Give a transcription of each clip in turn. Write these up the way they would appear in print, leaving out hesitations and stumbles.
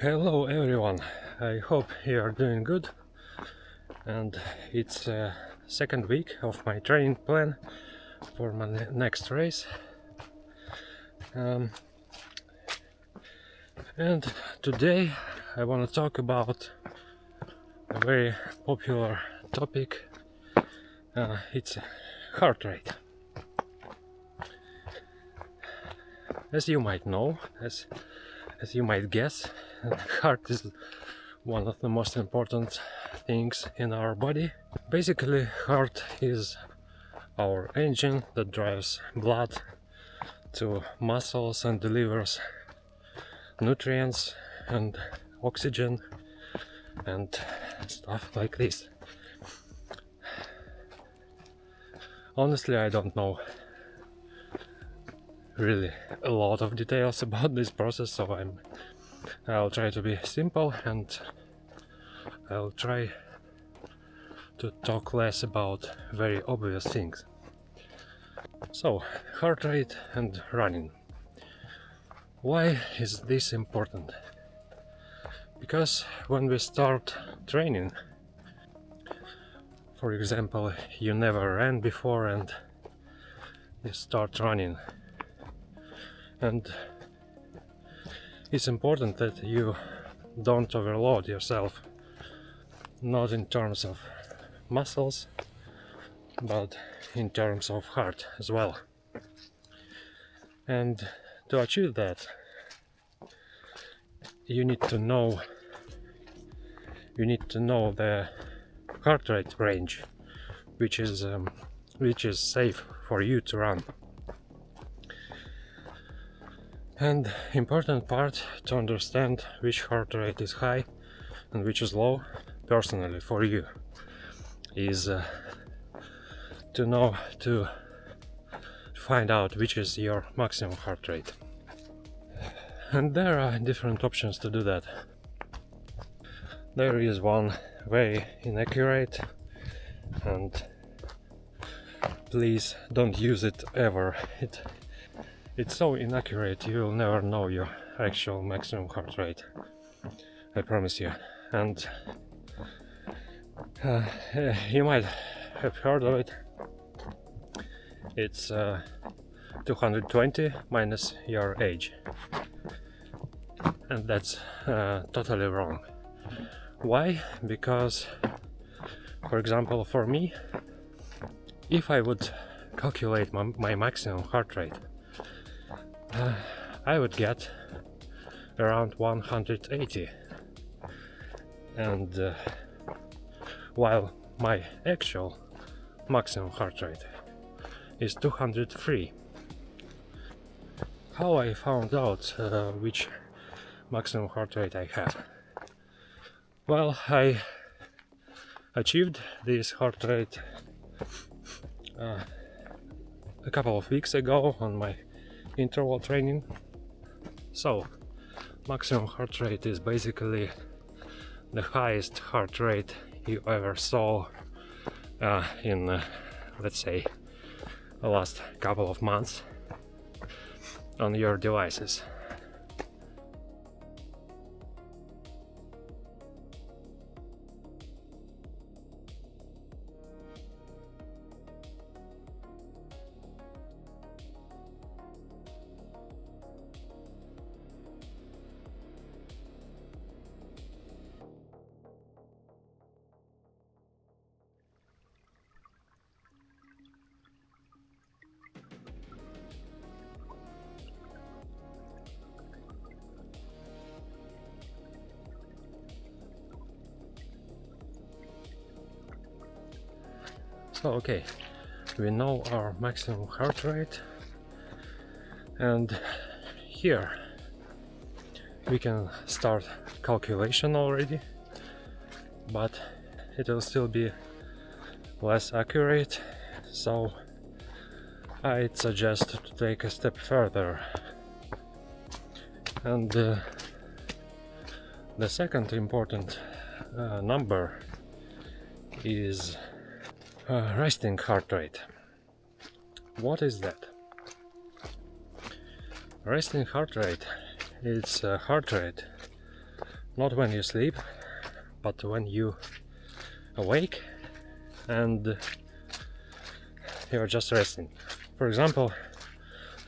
Hello everyone, I hope you are doing good, and it's second week of my training plan for my next race. And today I want to talk about a very popular topic. It's heart rate. As you might know, as you might guess, heart is one of the most important things in our body. Basically, heart is our engine that drives blood to muscles and delivers nutrients and oxygen and stuff like this. Honestly, I don't know really a lot of details about this process, so I'll try to be simple and I'll try to talk less about very obvious things. So, heart rate and running. Why is this important? Because when we start training, for example, you never ran before and you start running, and it's important that you don't overload yourself, not in terms of muscles but in terms of heart as well. And to achieve that, you need to know the heart rate range which is safe for you to run. And important part to understand which heart rate is high and which is low, personally for you, is to find out which is your maximum heart rate. And there are different options to do that. There is one very inaccurate, and please don't use it ever. It's so inaccurate, you'll never know your actual maximum heart rate, I promise you. And you might have heard of it. It's 220 minus your age, and that's totally wrong. Why? Because, for example, for me, if I would calculate my maximum heart rate, I would get around 180, and while my actual maximum heart rate is 203. How I found out which maximum heart rate I have? Well, I achieved this heart rate a couple of weeks ago on my interval training. So, maximum heart rate is basically the highest heart rate you ever saw in, let's say, the last couple of months on your devices. So, okay, we know our maximum heart rate, and here we can start calculation already, but it will still be less accurate, so I'd suggest to take a step further. And the second important number is resting heart rate. What is that? Resting heart rate is a heart rate not when you sleep, but when you awake and you're just resting. For example,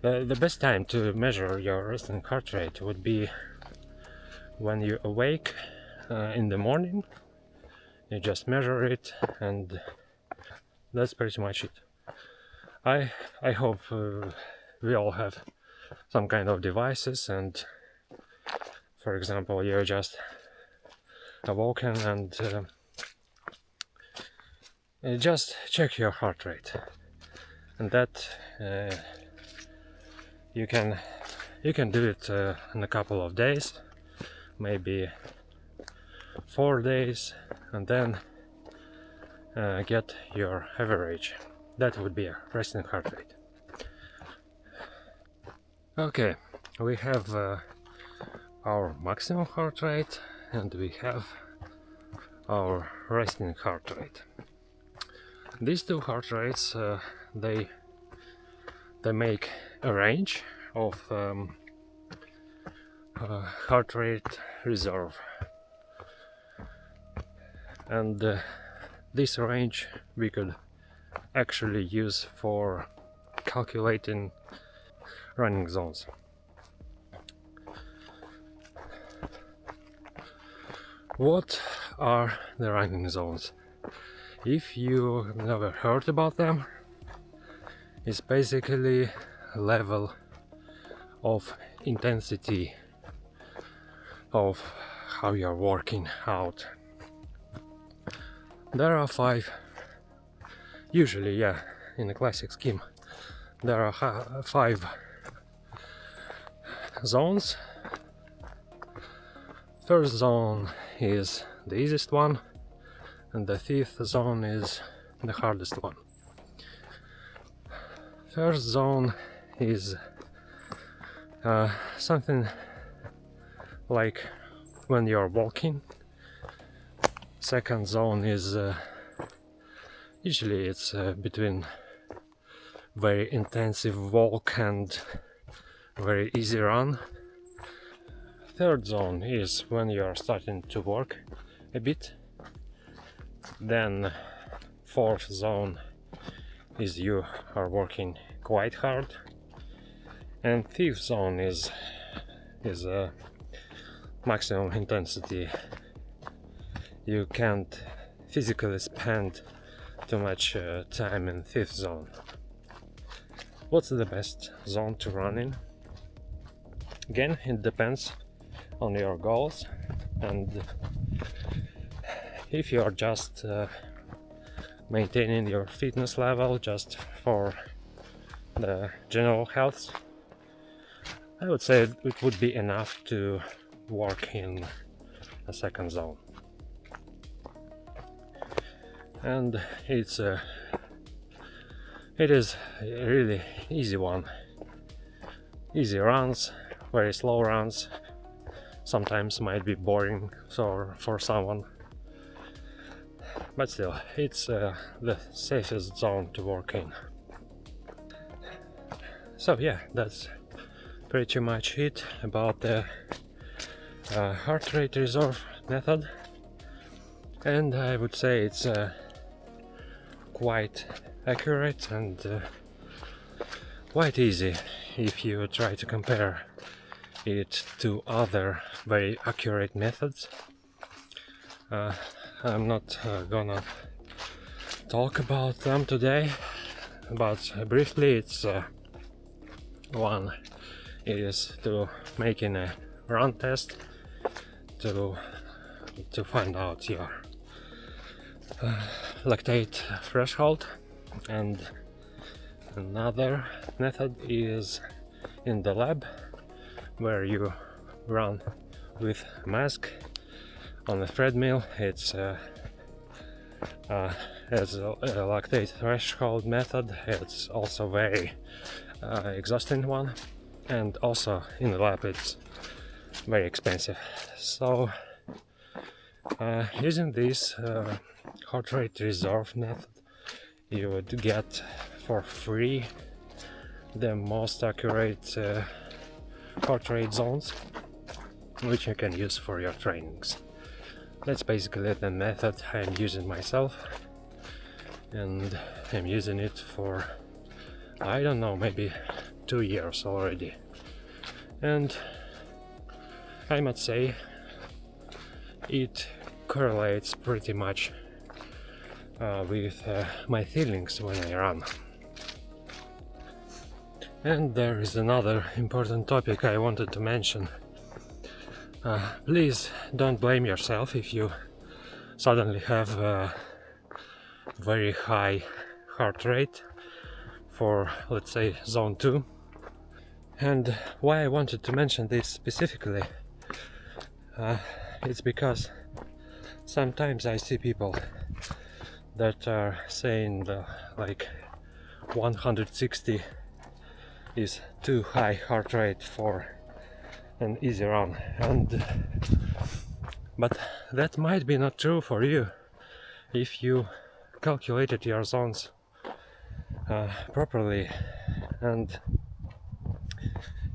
the best time to measure your resting heart rate would be when you awake in the morning. You just measure it, and that's pretty much it. I hope we all have some kind of devices, and for example, you're just awoken and just check your heart rate, and that you can do it in a couple of days, maybe 4 days, and then get your average. That would be a resting heart rate. Okay, we have our maximum heart rate and we have our resting heart rate. These two heart rates they make a range of heart rate reserve, and this range we could actually use for calculating running zones. What are the running zones? If you never heard about them, it's basically a level of intensity of how you're working out. There are 5, usually, yeah, in a classic scheme, there are 5 zones. First zone is the easiest one, and the 5th zone is the hardest one. First zone is something like when you're walking. Second zone is usually it's between very intensive walk and very easy run. Third zone is when you're starting to work a bit. Then 4th zone is you are working quite hard, and 5th zone is maximum intensity. You can't physically spend too much time in 5th zone. What's the best zone to run in? Again, it depends on your goals, and if you're just maintaining your fitness level just for the general health, I would say it would be enough to work in a second zone. And it is a really easy one. Easy runs, very slow runs, sometimes might be boring for someone, but still, it's the safest zone to work in. So yeah, that's pretty much it about the heart rate reserve method, and I would say it's quite accurate and quite easy if you try to compare it to other very accurate methods. I'm not gonna talk about them today, but briefly, it's one is to making a run test to find out your lactate threshold, and another method is in the lab, where you run with a mask on a treadmill. It's as a lactate threshold method. It's also very exhausting one, and also in the lab it's very expensive. So using this heart rate reserve method, you would get for free the most accurate heart rate zones, which you can use for your trainings. That's basically the method I'm using myself, and I'm using it for, I don't know, maybe 2 years already. And I must say it correlates pretty much with my feelings when I run. And there is another important topic I wanted to mention. Please don't blame yourself if you suddenly have a very high heart rate for, let's say, zone 2. And why I wanted to mention this specifically, it's because sometimes I see people that are saying like 160 is too high heart rate for an easy run, but that might be not true for you if you calculated your zones properly and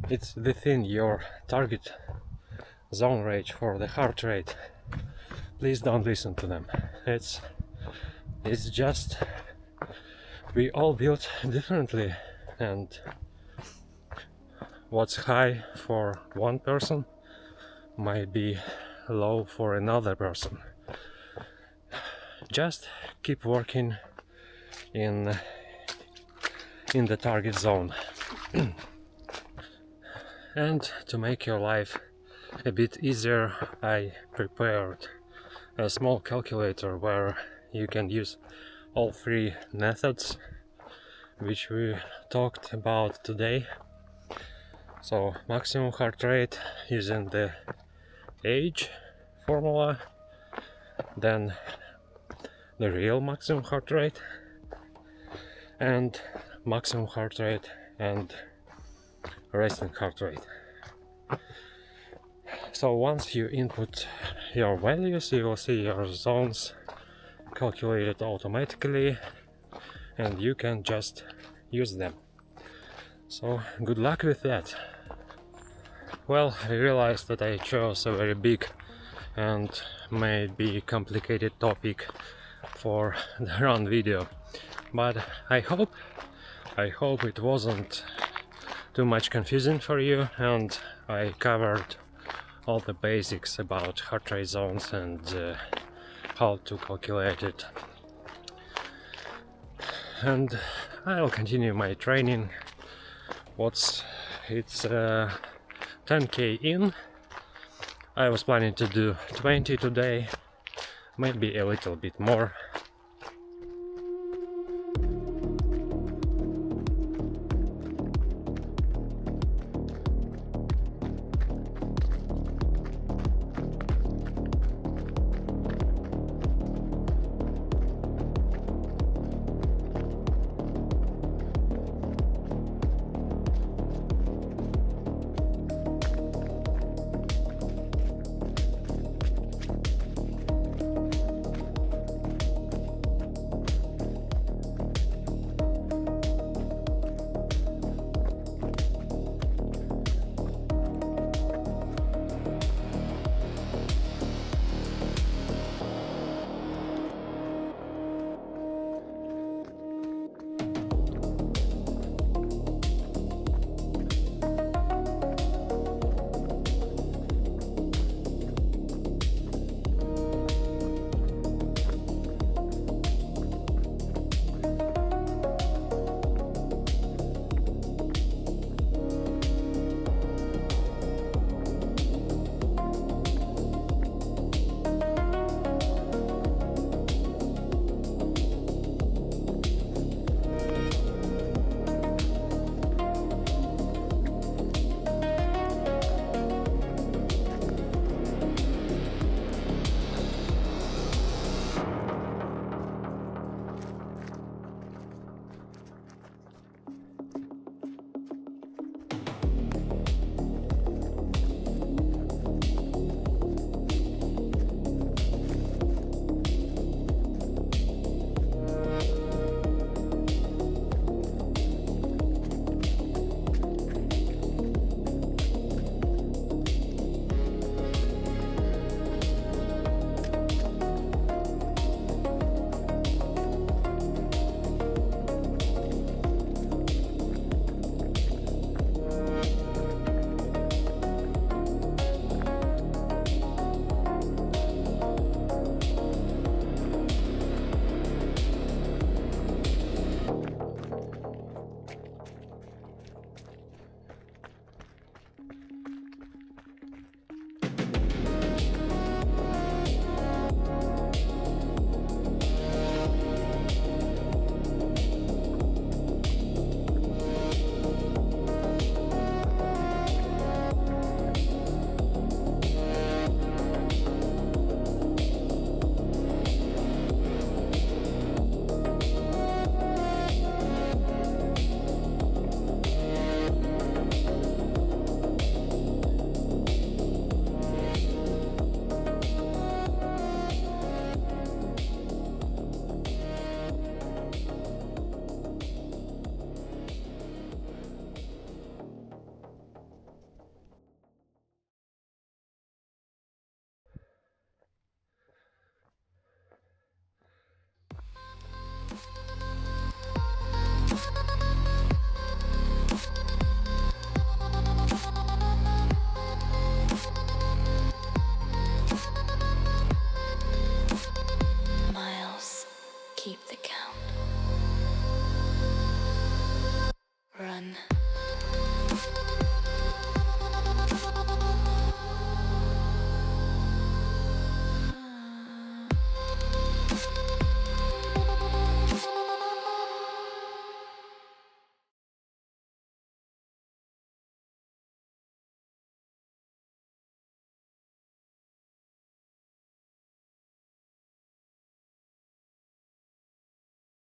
it's within your target zone range for the heart rate. Please don't listen to them. It's just we all build differently, and what's high for one person might be low for another person. Just keep working in the target zone. And to make your life a bit easier, I prepared a small calculator where you can use all 3 methods which we talked about today. So maximum heart rate using the age formula, then the real maximum heart rate, and maximum heart rate and resting heart rate. So once you input your values, you will see your zones calculated automatically and you can just use them. So good luck with that. Well, I realized that I chose a very big and maybe complicated topic for the run video, but I hope it wasn't too much confusing for you and I covered all the basics about heart rate zones and how to calculate it. And I'll continue my training. It's 10k in. I was planning to do 20 today, maybe a little bit more,